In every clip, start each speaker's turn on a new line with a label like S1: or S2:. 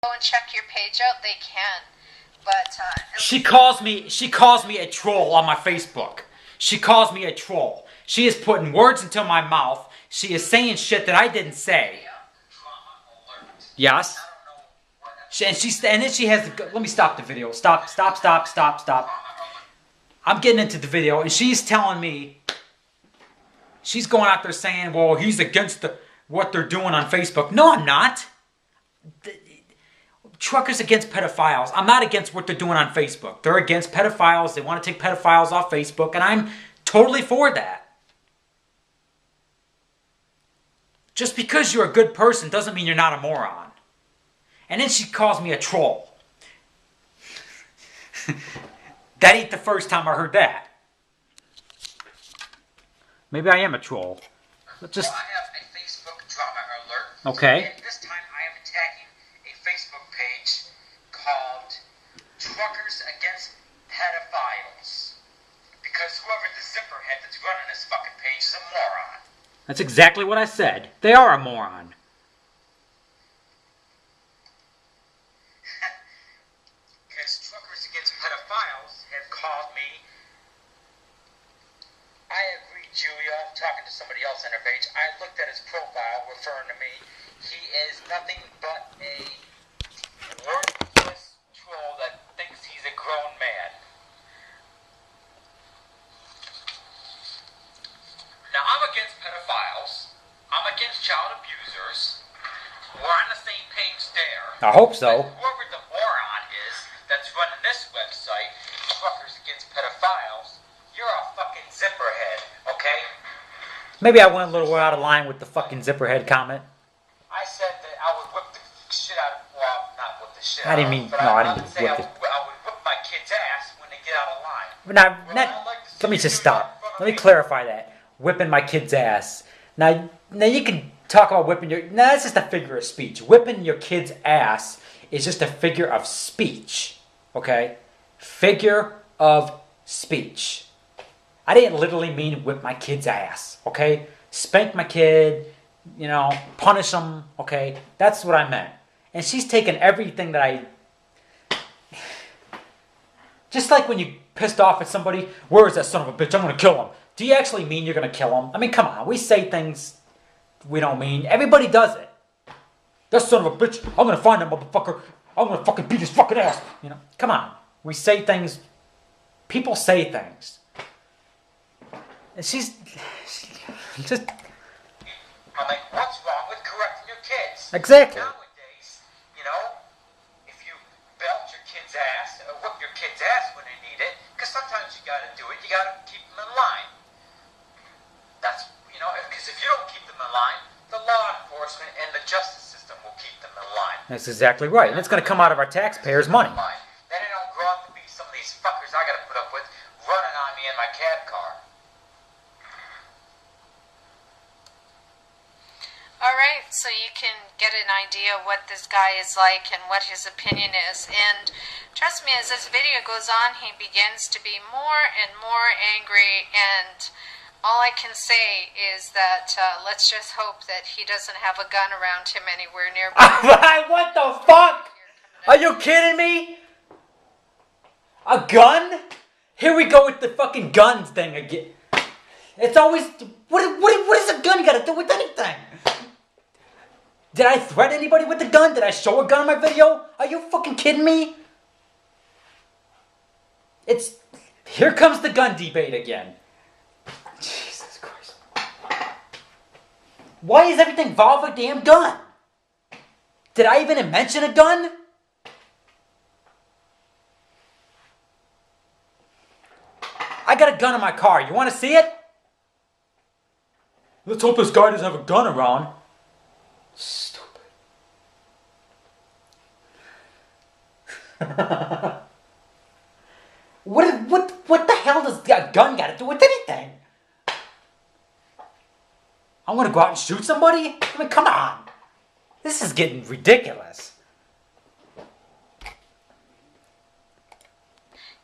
S1: go and check your page out, they can. But
S2: she calls me a troll on my Facebook. She calls me a troll. She is putting words into my mouth. She is saying shit that I didn't say. Yes. And then she has. Let me stop the video. Stop. I'm getting into the video, and she's telling me. She's going out there saying, "Well, he's against what they're doing on Facebook." No, I'm not. Truckers against pedophiles. I'm not against what they're doing on Facebook. They're against pedophiles. They want to take pedophiles off Facebook, and I'm totally for that. Just because you're a good person doesn't mean you're not a moron. And then she calls me a troll. That ain't the first time I heard that. Maybe I am a troll. But just...
S3: Well, I have a Facebook drama alert.
S2: Okay.
S3: And this time I am attacking a Facebook page called Truckers Against Pedophiles. Because whoever the zipperhead that's running this fucking page is a moron.
S2: That's exactly what I said. They are a moron.
S3: Because Truckers Against Pedophiles have called me. I agree, Julia. I'm talking to somebody else on her page. I looked at his profile referring to me. He is nothing but a worthless troll that thinks he's a grown man. Now, I'm against pedophiles. I'm against child abusers. We're on the same page there.
S2: I hope so.
S3: But whoever the moron is that's running this website, Truckers Against Pedophiles, you're a fucking zipperhead, okay?
S2: Maybe I went a little out of line with the fucking zipperhead comment.
S3: I said that I would whip the shit out of, well, not whip the shit
S2: I
S3: out
S2: didn't
S3: of,
S2: mean,
S3: but
S2: no, I
S3: I
S2: didn't
S3: would say
S2: whip
S3: I
S2: it.
S3: would whip my kid's ass when they get out of line.
S2: Now,
S3: Well,
S2: let me just stop. Let me clarify that. Whipping my kid's ass. Now you can talk about whipping your... Now, that's just a figure of speech. Whipping your kid's ass is just a figure of speech. Okay? Figure of speech. I didn't literally mean whip my kid's ass. Okay? Spank my kid. You know, punish him. Okay? That's what I meant. And she's taken everything that I... Just like when you pissed off at somebody, where is that son of a bitch? I'm going to kill him. Do you actually mean you're going to kill him? I mean, come on. We say things we don't mean. Everybody does it. That son of a bitch, I'm going to find that motherfucker. I'm going to fucking beat his fucking ass. You know, come on. We say things. People say things. And she's just...
S3: I'm like, what's wrong with correcting your kids?
S2: Exactly.
S3: Nowadays, you know, if you belt your kid's ass, or whip your kid's ass when they need it, because sometimes you got to do it, you got to keep them in line. That's, you know, because if you don't keep them in line, the law enforcement and the justice system will keep them in line.
S2: That's exactly right. And it's going to come out of our taxpayers' money.
S3: Then they don't grow up to be some of these fuckers I got to put up with running on me in my cab car.
S1: alright, so you can get an idea what this guy is like and what his opinion is. And trust me, as this video goes on, he begins to be more and more angry, and all I can say is that let's just hope that he doesn't have a gun around him anywhere nearby.
S2: What the fuck? Are you kidding me? A gun? Here we go with the fucking guns thing again. It's always... What is a gun got to do with anything? Did I threaten anybody with the gun? Did I show a gun in my video? Are you fucking kidding me? It's... Here comes the gun debate again. Jesus Christ. Why is everything involved with a damn gun? Did I even mention a gun? I got a gun in my car. You want to see it? Let's hope this guy doesn't have a gun around. Stupid. What the hell does a gun got to do with anything? I'm going to go out and shoot somebody? I mean, come on. This is getting ridiculous.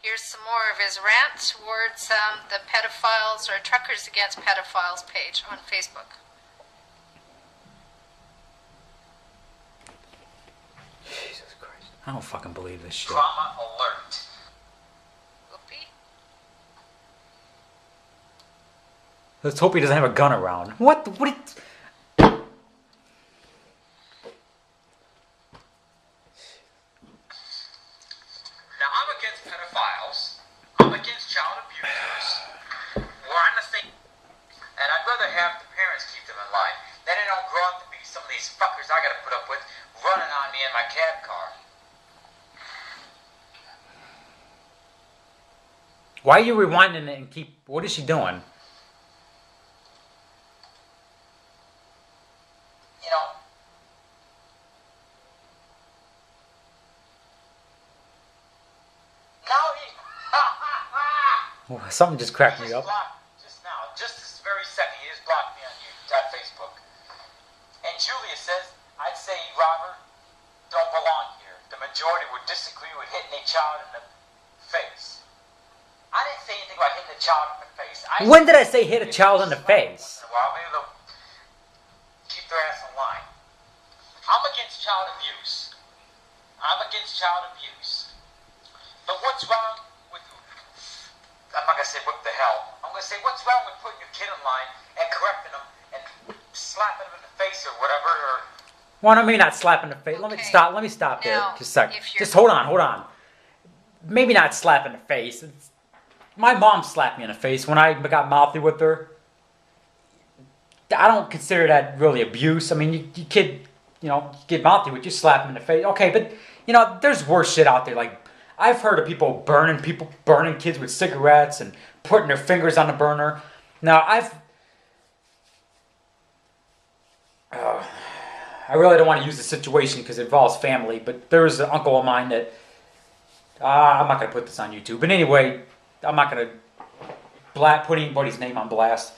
S1: Here's some more of his rant towards the pedophiles or Truckers Against Pedophiles page on Facebook.
S2: Jesus I don't fucking believe this shit.
S3: Trauma alert.
S1: Whoopee.
S2: Let's hope he doesn't have a gun around. What?
S3: Now, I'm against pedophiles. I'm against child abusers. We're on the same. And I'd rather have the parents keep them in line. Then they don't grow up to be some of these fuckers I gotta put up with running on me in my cab car.
S2: Why are you rewinding it and keep... What is she doing?
S3: You know, now he...
S2: Oh, something just cracked me up.
S3: Just now, just this very second, he just blocked me on Facebook. And Julia says, I'd say Robert don't belong here. The majority would disagree with hitting a child in the face. I didn't say anything about hitting a child in the face.
S2: When did I say hit a child in the face?
S3: Well, maybe they'll keep their ass in line. I'm against child abuse. I'm against child abuse. But what's wrong with... I'm not going to say what the hell. I'm going to say what's wrong with putting your kid in line and correcting them and slapping them in the face or whatever, or...
S2: Well, I mean not slapping the face. Let me stop there. Just a sec. Just hold on. Maybe not slapping the face. My mom slapped me in the face when I got mouthy with her. I don't consider that really abuse. I mean, you kid, get mouthy with you, slap him in the face. Okay, but, there's worse shit out there. Like, I've heard of people burning kids with cigarettes and putting their fingers on the burner. Now, I really don't want to use the situation because it involves family, but there was an uncle of mine that, I'm not going to put this on YouTube. But anyway, I'm not going to put anybody's name on blast.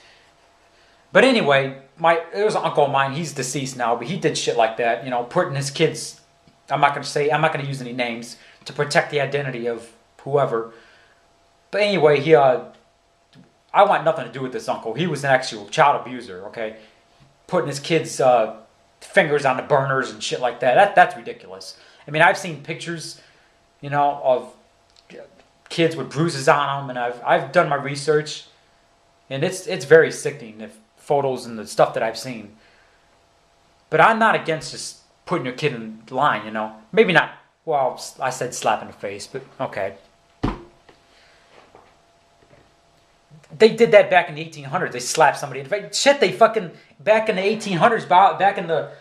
S2: But anyway, it was an uncle of mine. He's deceased now, but he did shit like that. Putting his kids. I'm not going to use any names to protect the identity of whoever. But anyway, I want nothing to do with this uncle. He was an actual child abuser. Okay, putting his kids' fingers on the burners and shit like that. That's ridiculous. I mean, I've seen pictures, of kids with bruises on them, and I've done my research, and it's very sickening, the photos and the stuff that I've seen. But I'm not against just putting your kid in line, maybe not. Well, I said slap in the face, but okay. They did that back in the 1800s. They slapped somebody in the face. Shit, they fucking back in the 1800s, back in the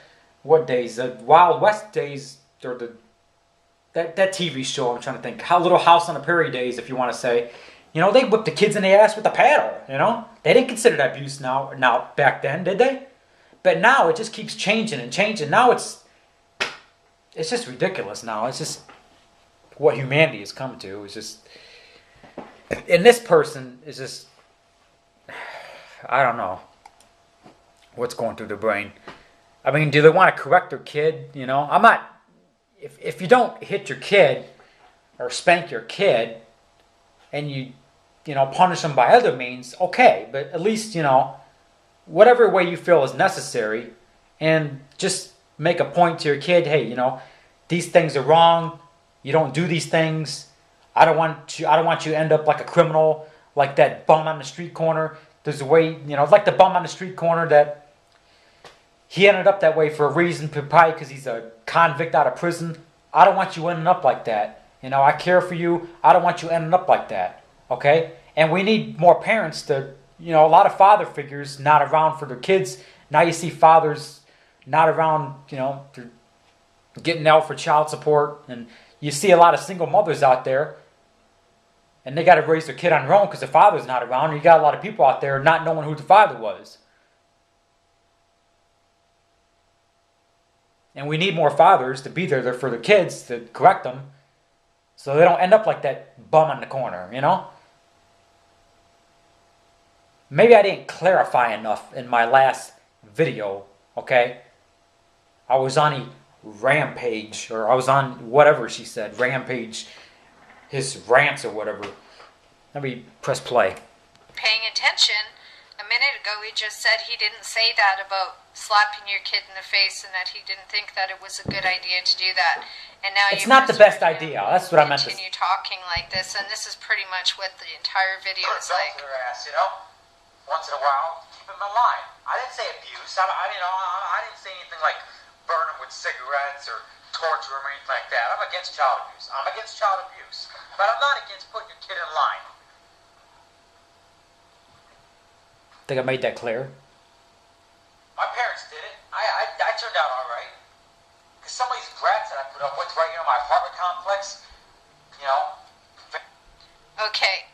S2: what days? The Wild West days, or that TV show, I'm trying to think. Little House on the Prairie days, if you want to say. They whipped the kids in the ass with a paddle, They didn't consider that abuse now back then, did they? But now it just keeps changing and changing. Now it's just ridiculous now. It's just what humanity has come to. It's just... And this person is just... I don't know what's going through their brain. I mean, do they want to correct their kid? I'm not... If you don't hit your kid or spank your kid and you punish them by other means, okay. But at least, whatever way you feel is necessary, and just make a point to your kid, hey, these things are wrong. You don't do these things. I don't want you to end up like a criminal, like that bum on the street corner. There's a way, like the bum on the street corner that he ended up that way for a reason, probably because he's a convict out of prison. I don't want you ending up like that. I care for you. I don't want you ending up like that. Okay? And we need more parents to, a lot of father figures not around for their kids. Now you see fathers not around, they're getting out for child support. And you see a lot of single mothers out there. And they got to raise their kid on their own because the father's not around. And you got a lot of people out there not knowing who the father was. And we need more fathers to be there for their kids, to correct them, so they don't end up like that bum on the corner, Maybe I didn't clarify enough in my last video, okay? I was on a rampage, or I was on whatever she said, rampage, his rants or whatever. Let me press play.
S1: Paying attention, a A minute ago, he just said he didn't say that about slapping your kid in the face and that he didn't think that it was a good idea to do that. And now
S2: It's not the best idea. That's what I meant to say.
S1: Continue talking like this, and this is pretty much what the entire video is like.
S3: Their ass, you know? Once in a while, keep them in line. I didn't say abuse. I didn't say anything like burn them with cigarettes or torture them or anything like that. I'm against child abuse. I'm against child abuse. But I'm not against putting your kid in line.
S2: Think I made that clear?
S3: My parents did it. I turned out all right. Because some of these brats that I put up with right here in my apartment complex, you know.
S1: Okay,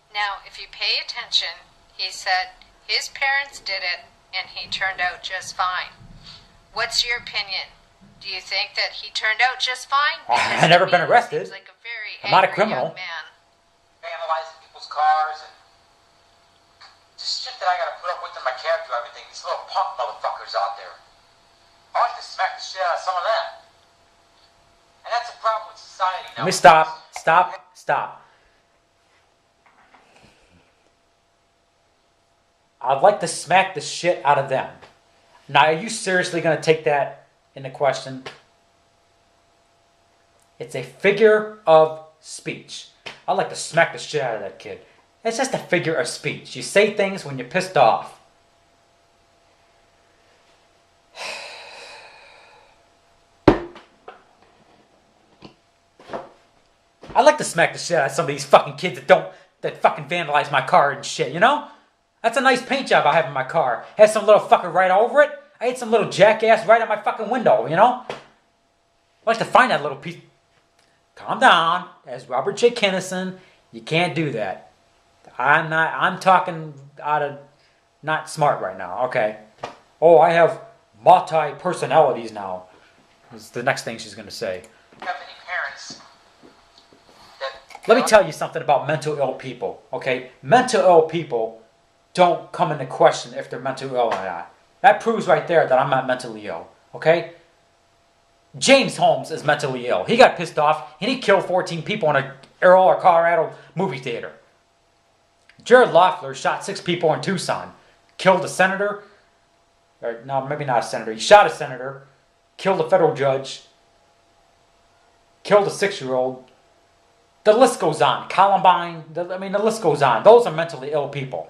S1: now if you pay attention, he said his parents did it and he turned out just fine. What's your opinion? Do you think that he turned out just fine?
S2: I've never been arrested.
S1: Seems like a very
S2: I'm not a
S1: angry
S2: criminal.
S1: young man.
S3: Vandalizing people's cars and just shit that I gotta put up with in my cab driver thing. These little punk motherfuckers out there. I like to smack the shit out of some of them. And that's a problem with society now.
S2: Let me stop. I'd like to smack the shit out of them. Now, are you seriously going to take that into question? It's a figure of speech. I'd like to smack the shit out of that kid. It's just a figure of speech. You say things when you're pissed off. I'd like to smack the shit out of some of these fucking kids that fucking vandalize my car and shit, you know? That's a nice paint job I have in my car. Has some little fucker right over it. I had some little jackass right at my fucking window, you know? I'd like to find that little piece. Calm down. As Robert J. Kinnison, you can't do that. I'm talking out of not smart right now, okay? Oh, I have multi-personalities now. Is the next thing she's going to say.
S3: Have any parents that...
S2: Let me tell you something about mental ill people, okay? Mental ill people don't come into question if they're mentally ill or not. That proves right there that I'm not mentally ill, okay? James Holmes is mentally ill. He got pissed off and he killed 14 people in a Errol or Colorado movie theater. Jared Loeffler shot 6 people in Tucson. Killed a senator. Or, no, maybe not a senator. He shot a senator. Killed a federal judge. Killed a 6-year-old. The list goes on. Columbine. The list goes on. Those are mentally ill people.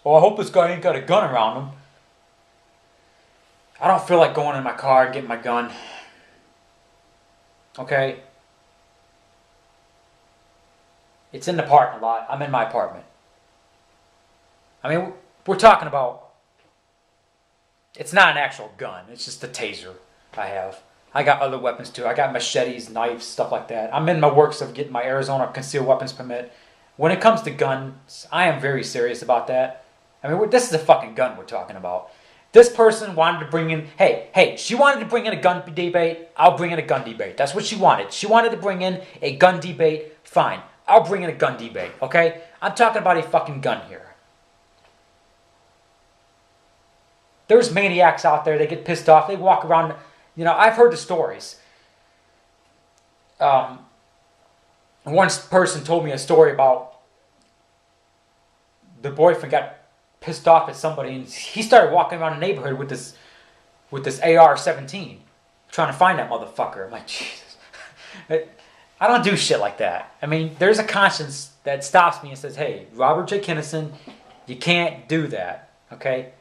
S2: Oh, I hope this guy ain't got a gun around him. I don't feel like going in my car and getting my gun. Okay? It's in the parking lot. I'm in my apartment. I mean, we're talking about... It's not an actual gun. It's just a taser I have. I got other weapons too. I got machetes, knives, stuff like that. I'm in my works of getting my Arizona concealed weapons permit. When it comes to guns, I am very serious about that. I mean, this is a fucking gun we're talking about. This person wanted to bring in... Hey, she wanted to bring in a gun debate. I'll bring in a gun debate. That's what she wanted. She wanted to bring in a gun debate. Fine. I'll bring in a gun debate, okay? I'm talking about a fucking gun here. There's maniacs out there. They get pissed off. They walk around... You know, I've heard the stories. One person told me a story about the boyfriend got pissed off at somebody and he started walking around the neighborhood with this AR-17 trying to find that motherfucker. I'm like, Jesus. I don't do shit like that. I mean, there's a conscience that stops me and says, hey, Robert J. Kinnison, you can't do that, okay?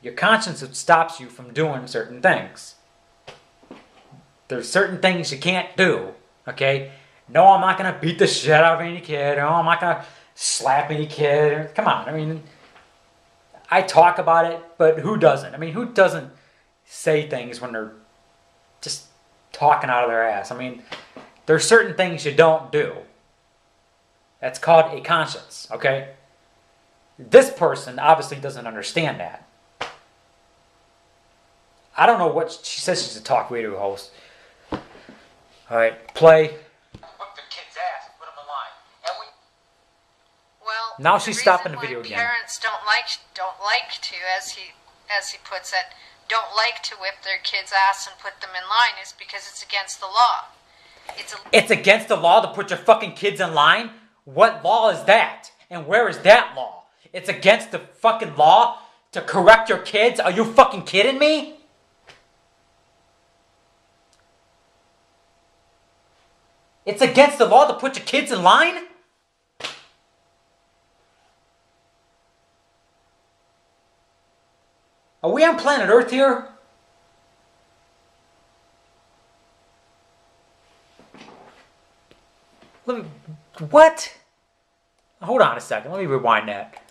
S2: Your conscience stops you from doing certain things. There's certain things you can't do, okay? No, I'm not going to beat the shit out of any kid. No, I'm not going to slap any kid. Come on, I mean, I talk about it, but who doesn't? I mean, who doesn't say things when they're just talking out of their ass? I mean, there's certain things you don't do. That's called a conscience, okay? This person obviously doesn't understand that. I don't know what... She says she's a talk radio host. All right, play.
S3: Whip the kid's ass and put him in line. And we...
S1: Well,
S2: Now she's stopping the video again.
S1: Parents don't like to, as he puts it, don't like to whip their kids' ass and put them in line is because it's against the law.
S2: It's against the law to put your fucking kids in line? What law is that? And where is that law? It's against the fucking law to correct your kids? Are you fucking kidding me? It's against the law to put your kids in line? Are we on planet Earth here? What? Hold on a second. Let me rewind that.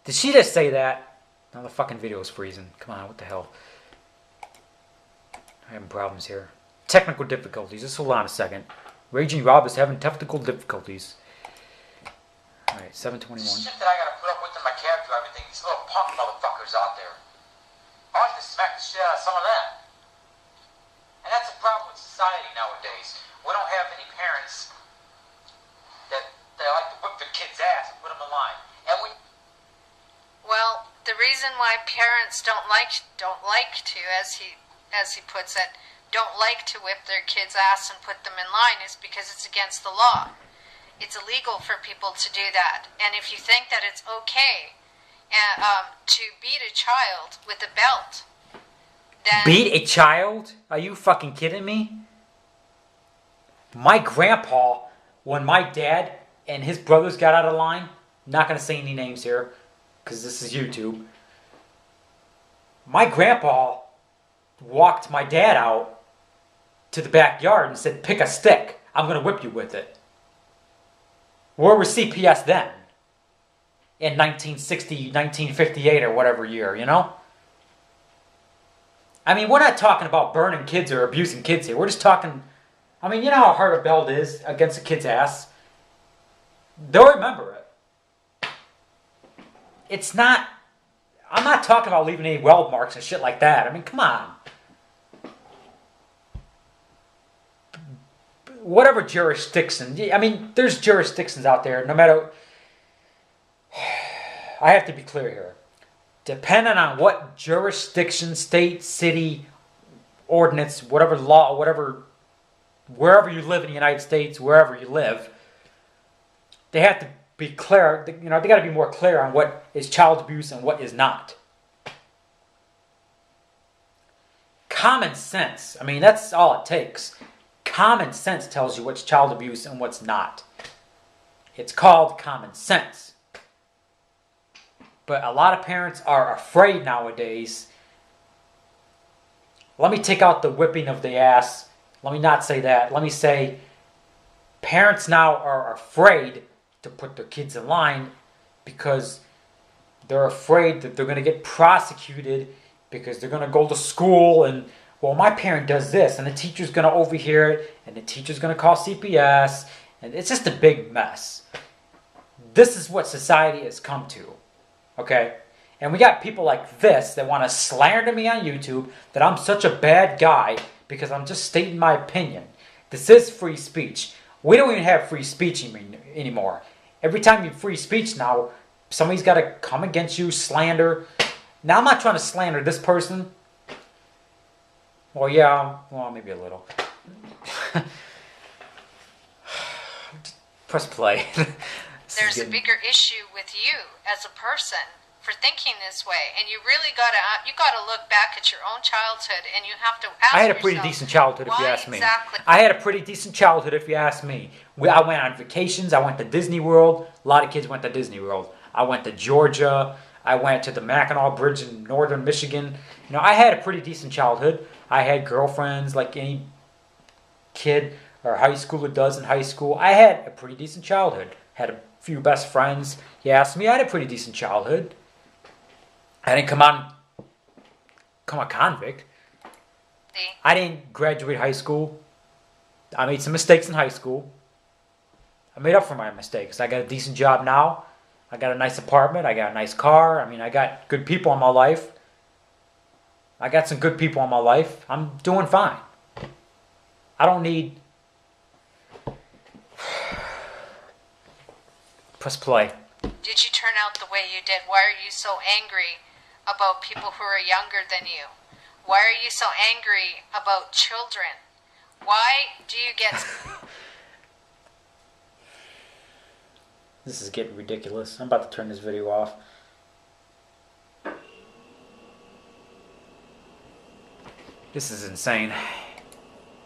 S2: Did she just say that? Now the fucking video is freezing. Come on, what the hell? I'm having problems here. Technical difficulties. Just hold on a second. Raging Rob is having technical difficulties. Alright, 721.
S3: Shit that I gotta put up with in my cab driver thing, these little punk motherfuckers out there. I like to smack the shit out of some of them. And that's a problem with society nowadays. We don't have any parents that they like to whip their kids' ass and put them in line. And we...
S1: Well, the reason why parents don't like to, as he puts it, don't like to whip their kids' ass and put them in line is because it's against the law. It's illegal for people to do that. And if you think that it's okay to beat a child with a belt, then...
S2: Beat a child? Are you fucking kidding me? My grandpa, when my dad and his brothers got out of line, not going to say any names here, because this is YouTube. My grandpa walked my dad out to the backyard and said, pick a stick. I'm going to whip you with it. Where was CPS then? In 1960, 1958 or whatever year, you know? I mean, we're not talking about burning kids or abusing kids here. We're just talking... I mean, you know how hard a belt is against a kid's ass? They'll remember it. It's not... I'm not talking about leaving any weld marks and shit like that. I mean, come on. Whatever jurisdiction... I mean, there's jurisdictions out there, no matter... I have to be clear here. Depending on what jurisdiction, state, city, ordinance, whatever law, whatever... Wherever you live in the United States, wherever you live, they have to be clear. You know, they got to be more clear on what is child abuse and what is not. Common sense. I mean, that's all it takes. Common sense tells you what's child abuse and what's not. It's called common sense. But a lot of parents are afraid nowadays. Let me take out the whipping of the ass. Let me not say that. Let me say parents now are afraid to put their kids in line because they're afraid that they're going to get prosecuted because they're going to go to school and, well, my parent does this and the teacher's going to overhear it and the teacher's going to call CPS and it's just a big mess. This is what society has come to, okay? And we got people like this that want to slander me on YouTube that I'm such a bad guy because I'm just stating my opinion. This is free speech. We don't even have free speech anymore. Every time you free speech now, somebody's got to come against you, slander. Now, I'm not trying to slander this person. Well, yeah, well, maybe a little. Press play.
S1: There's a bigger issue with you as a person for thinking this way, and you really gotta look back at your own childhood, and you have to ask
S2: I had a
S1: yourself,
S2: pretty decent childhood, if you ask me.
S1: Exactly?
S2: I had a pretty decent childhood, if you ask me. I went on vacations. I went to Disney World. A lot of kids went to Disney World. I went to Georgia. I went to the Mackinac Bridge in northern Michigan. You know, I had a pretty decent childhood. I had girlfriends like any kid or high schooler does in high school. I had a pretty decent childhood. Had a few best friends. You asked me, I had a pretty decent childhood. I didn't come a convict. I didn't graduate high school. I made some mistakes in high school. I made up for my mistakes. I got a decent job now. I got a nice apartment. I got a nice car. I mean, I got good people in my life. I got some good people in my life. I'm doing fine. I don't need... Press play.
S1: Did you turn out the way you did? Why are you so angry about people who are younger than you? Why are you so angry about children? Why do you get...
S2: This is getting ridiculous. I'm about to turn this video off. This is insane.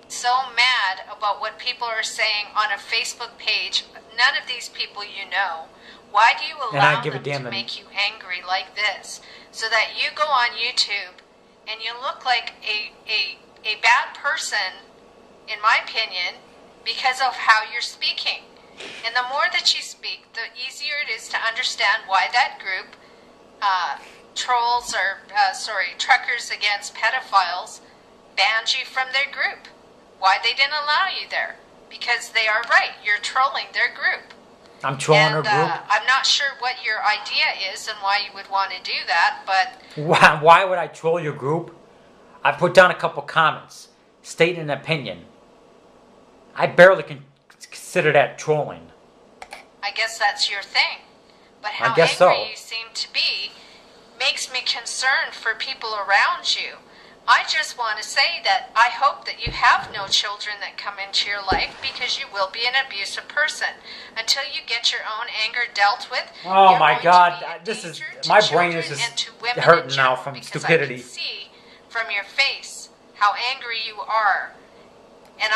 S1: So mad about what people are saying on a Facebook page. None of these people you know. Why do you allow them to make you angry like this? So that you go on YouTube and you look like a bad person, in my opinion, because of how you're speaking. And the more that you speak, the easier it is to understand why that group, Truckers Against Pedophiles, banned you from their group. Why they didn't allow you there? Because they are right. You're trolling their group.
S2: I'm trolling her group?
S1: I'm not sure what your idea is and why you would want to do that, but...
S2: Why would I troll your group? I put down a couple comments, stating an opinion. I barely consider that trolling.
S1: I guess that's your thing. But how angry you seem to be makes me concerned for people around you. I just want to say that I hope that you have no children that come into your life, because you will be an abusive person. Until you get your own anger dealt with.
S2: Oh my God, this is, my brain is just hurting now from stupidity.
S1: I can see from your face how angry you are. And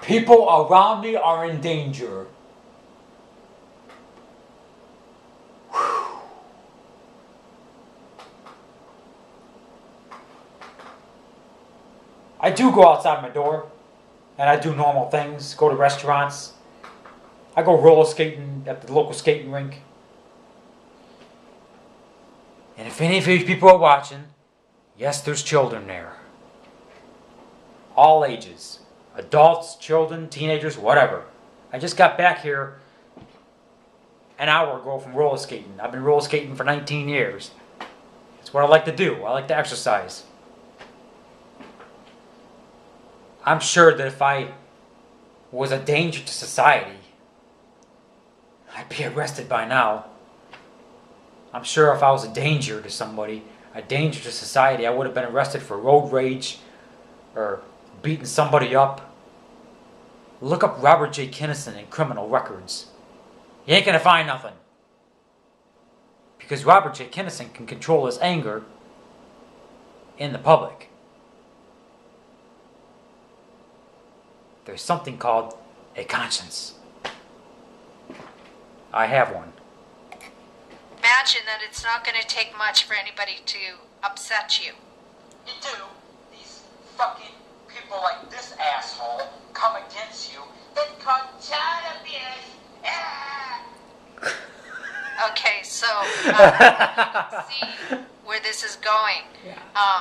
S2: people around me are in danger. I do go outside my door, and I do normal things, go to restaurants. I go roller skating at the local skating rink. And if any of you people are watching, yes, there's children there. All ages. Adults, children, teenagers, whatever. I just got back here an hour ago from roller skating. I've been roller skating for 19 years. It's what I like to do. I like to exercise. I'm sure that if I was a danger to society, I'd be arrested by now. I'm sure if I was a danger to somebody, a danger to society, I would have been arrested for road rage or beating somebody up. Look up Robert J. Kinnison in criminal records. You ain't gonna find nothing. Because Robert J. Kinnison can control his anger in the public. There's something called a conscience. I have one.
S1: Imagine that it's not going to take much for anybody to upset you.
S3: You do. These fucking people like this asshole come against you. It's called child abuse.
S1: Okay, so see where this is going.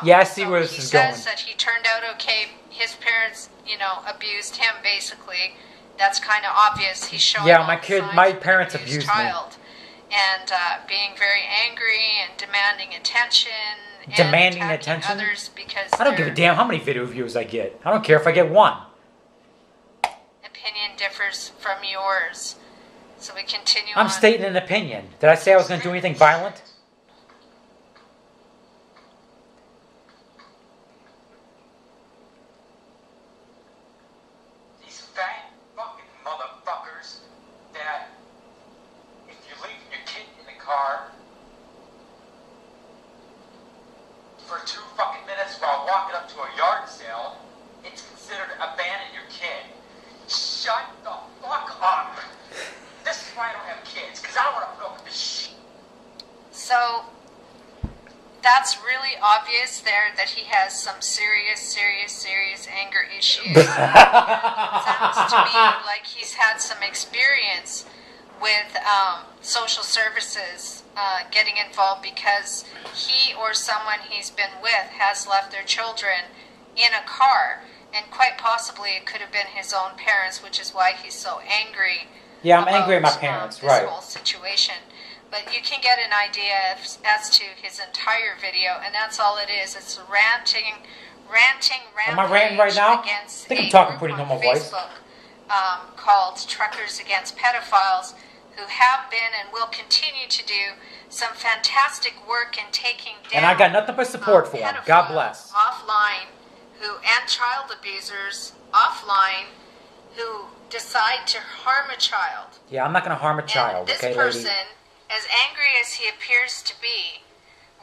S2: Yeah, I see where this is going.
S1: He says that he turned out okay. His parents, abused him basically. That's kind of obvious. He's showing
S2: my parents abused me.
S1: And being very angry and demanding attention.
S2: Demanding
S1: and
S2: attention?
S1: Others because
S2: I don't give a damn how many video views I get. I don't care if I get one.
S1: Opinion differs from yours. So we continue on.
S2: I'm stating an opinion. Did I say I was going to do anything violent?
S3: These fat fucking motherfuckers that if you're leaving your kid in the car for 2 fucking minutes while walking up to a yard sale, it's considered abandoning your kid. Shut the fuck up. This is why I don't have kids, because I don't want to put up with this shit.
S1: So, that's really obvious there that he has some serious anger issues. It sounds to me like he's had some experience with social services getting involved because he or someone he's been with has left their children in a car, and quite possibly it could have been his own parents, which is why he's so angry.
S2: Yeah, I'm angry at my parents, right.
S1: This whole situation. But you can get an idea as to his entire video, and that's all it is. It's ranting
S2: Am I ranting right now? I think I'm talking pretty normal voice.
S1: Called Truckers Against Pedophiles, who have been and will continue to do some fantastic work in taking down.
S2: And I got nothing but support for them. God bless.
S1: Offline, and child abusers offline, who decide to harm a child.
S2: Yeah, I'm not going to harm a child,
S1: And this
S2: okay,
S1: person,
S2: lady?
S1: as angry as he appears to be,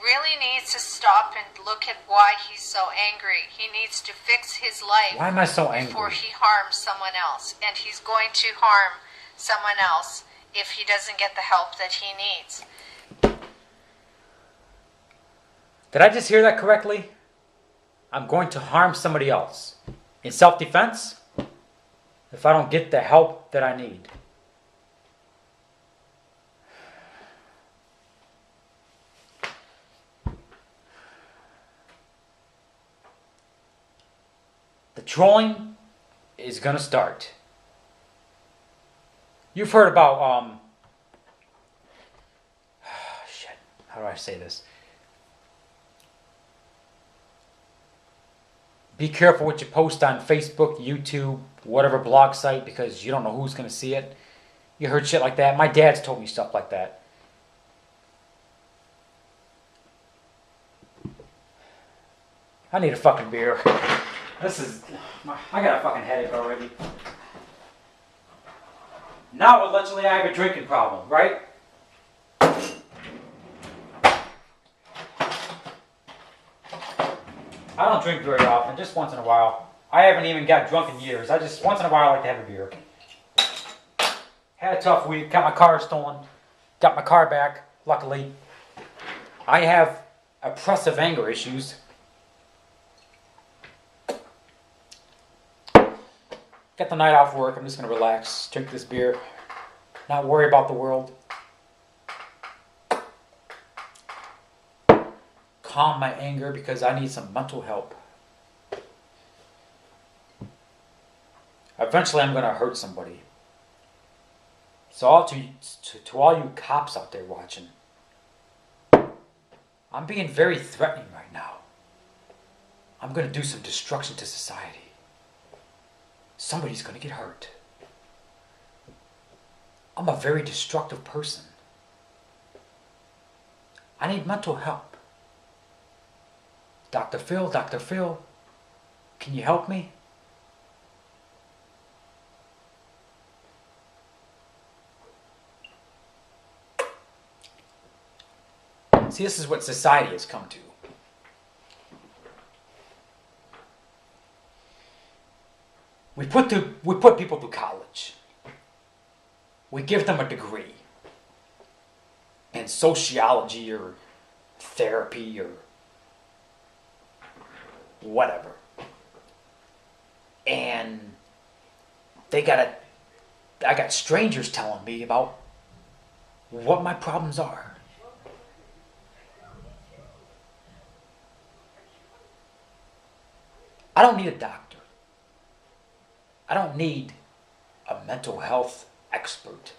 S1: really needs to stop and look at why he's so angry. He needs to fix his life.
S2: Why am I so angry?
S1: Before he harms someone else. And he's going to harm someone else if he doesn't get the help that he needs.
S2: Did I just hear that correctly? I'm going to harm somebody else. In self-defense? If I don't get the help that I need. The trolling is going to start. You've heard about, shit, how do I say this? Be careful what you post on Facebook, YouTube, whatever blog site, because you don't know who's going to see it. You heard shit like that. My dad's told me stuff like that. I need a fucking beer. I got a fucking headache already. Now allegedly I have a drinking problem, right? I don't drink very often, just once in a while. I haven't even got drunk in years. I just, once in a while, I like to have a beer. Had a tough week, got my car stolen, got my car back, luckily. I have oppressive anger issues. Got the night off work, I'm just going to relax, drink this beer, not worry about the world. Calm my anger because I need some mental help. Eventually I'm going to hurt somebody. So to all you cops out there watching, I'm being very threatening right now. I'm going to do some destruction to society. Somebody's going to get hurt. I'm a very destructive person. I need mental help. Dr. Phil, can you help me? See, this is what society has come to. We put people through college. We give them a degree in sociology or therapy or whatever. And I got strangers telling me about what my problems are. I don't need a doctor. I don't need a mental health expert.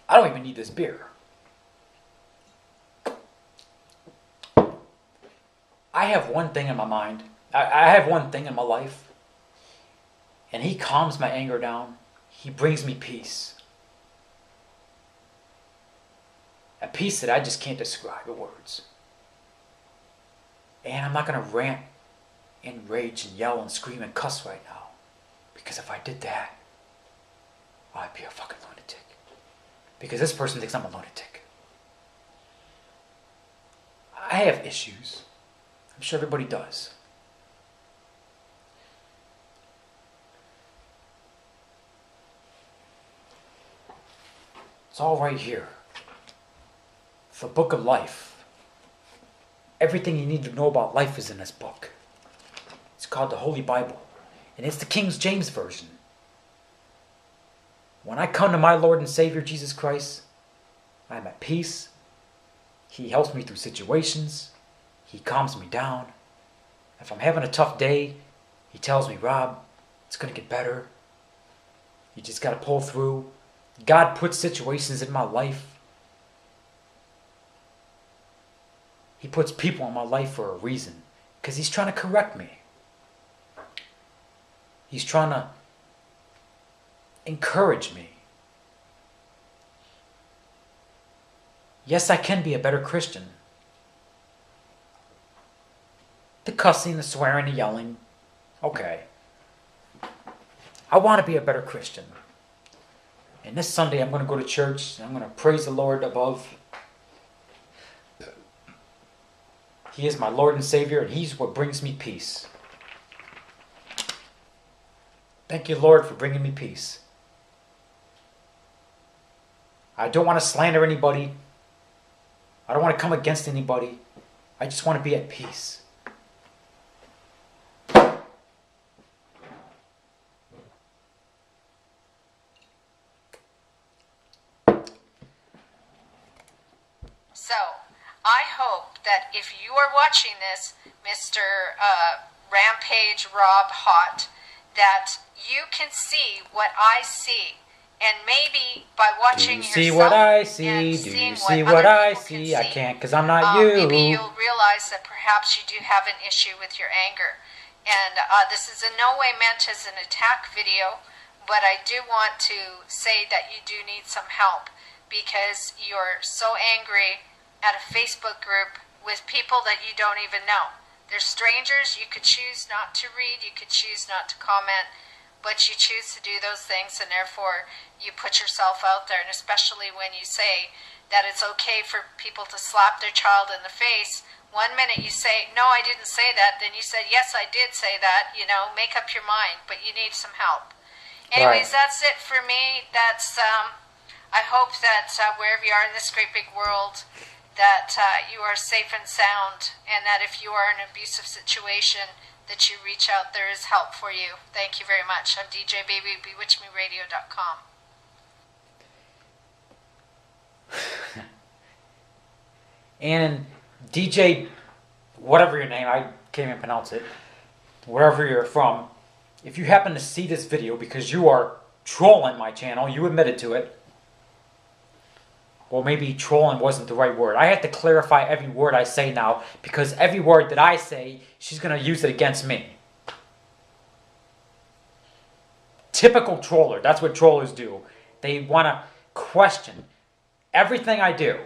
S2: I don't even need this beer. I have one thing in my mind. I have one thing in my life. And he calms my anger down. He brings me peace. A peace that I just can't describe in words. And I'm not going to rant and rage and yell and scream and cuss right now. Because if I did that, I'd be a fucking lunatic. Because this person thinks I'm a lunatic. I have issues. I'm sure everybody does. It's all right here. The book of life. Everything you need to know about life is in this book. It's called the Holy Bible. And it's the King James Version. When I come to my Lord and Savior Jesus Christ, I'm at peace. He helps me through situations. He calms me down. If I'm having a tough day, he tells me, Rob, it's going to get better. You just got to pull through. God puts situations in my life. He puts people in my life for a reason. Because he's trying to correct me. He's trying to encourage me. Yes, I can be a better Christian. The cussing, the swearing, the yelling, Okay. I want to be a better Christian. And this Sunday I'm going to go to church and I'm going to praise the Lord above. He is my Lord and Savior, and He's what brings me peace. Thank you, Lord, for bringing me peace. I don't want to slander anybody. I don't want to come against anybody. I just want to be at peace.
S1: So, I hope that if you are watching this, Mr. Rampage Rob Hot, that you can see what I see. And maybe by watching
S2: yourself, do you see
S1: what
S2: I see? Do you see what I see? I can't because I'm not you.
S1: Maybe you'll realize that perhaps you do have an issue with your anger. And this is in no way meant as an attack video, but I do want to say that you do need some help because you're so angry at a Facebook group with people that you don't even know. They're strangers. You could choose not to read. You could choose not to comment. But you choose to do those things, and therefore you put yourself out there. And especially when you say that it's okay for people to slap their child in the face, one minute you say, no, I didn't say that. Then you said, yes, I did say that. You know, make up your mind, but you need some help. Anyways,
S2: Right.
S1: That's it for me. That's I hope that wherever you are in this great big world, that you are safe and sound, and that if you are in an abusive situation, that you reach out. There is help for you. Thank you very much. I'm DJ Baby, BewytchMeRadio.com.
S2: And DJ, whatever your name, I can't even pronounce it, wherever you're from, if you happen to see this video because you are trolling my channel, you admitted to it. Well, maybe trolling wasn't the right word. I have to clarify every word I say now because every word that I say, she's going to use it against me. Typical troller. That's what trollers do. They want to question everything I do.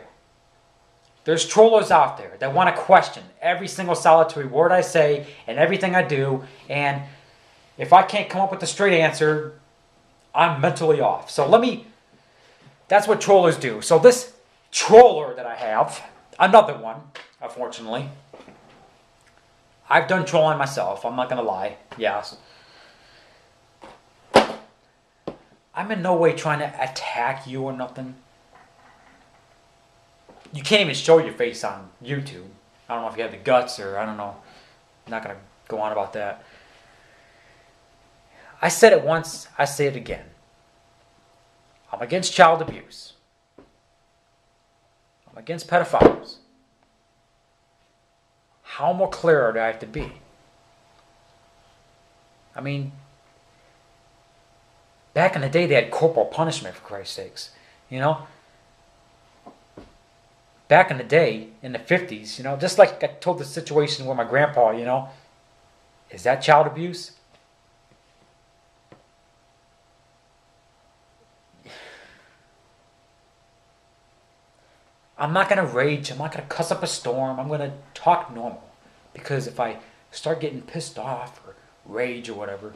S2: There's trollers out there that want to question every single solitary word I say and everything I do. And if I can't come up with a straight answer, I'm mentally off. So that's what trollers do. So this troller that I have, another one, unfortunately. I've done trolling myself. I'm not going to lie. Yes. I'm in no way trying to attack you or nothing. You can't even show your face on YouTube. I don't know if you have the guts or I don't know. I'm not going to go on about that. I said it once. I say it again. I'm against child abuse. I'm against pedophiles. How more clear do I have to be? I mean, back in the day they had corporal punishment, for Christ's sakes. You know? Back in the day, in the 50s, you know, just like I told the situation with my grandpa, you know, is that child abuse? I'm not going to rage. I'm not going to cuss up a storm. I'm going to talk normal. Because if I start getting pissed off or rage or whatever,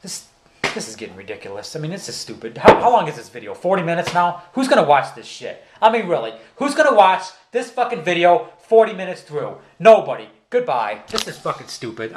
S2: this is getting ridiculous. I mean, this is stupid. How long is this video? 40 minutes now? Who's going to watch this shit? I mean, really. Who's going to watch this fucking video 40 minutes through? Nobody. Goodbye. This is fucking stupid.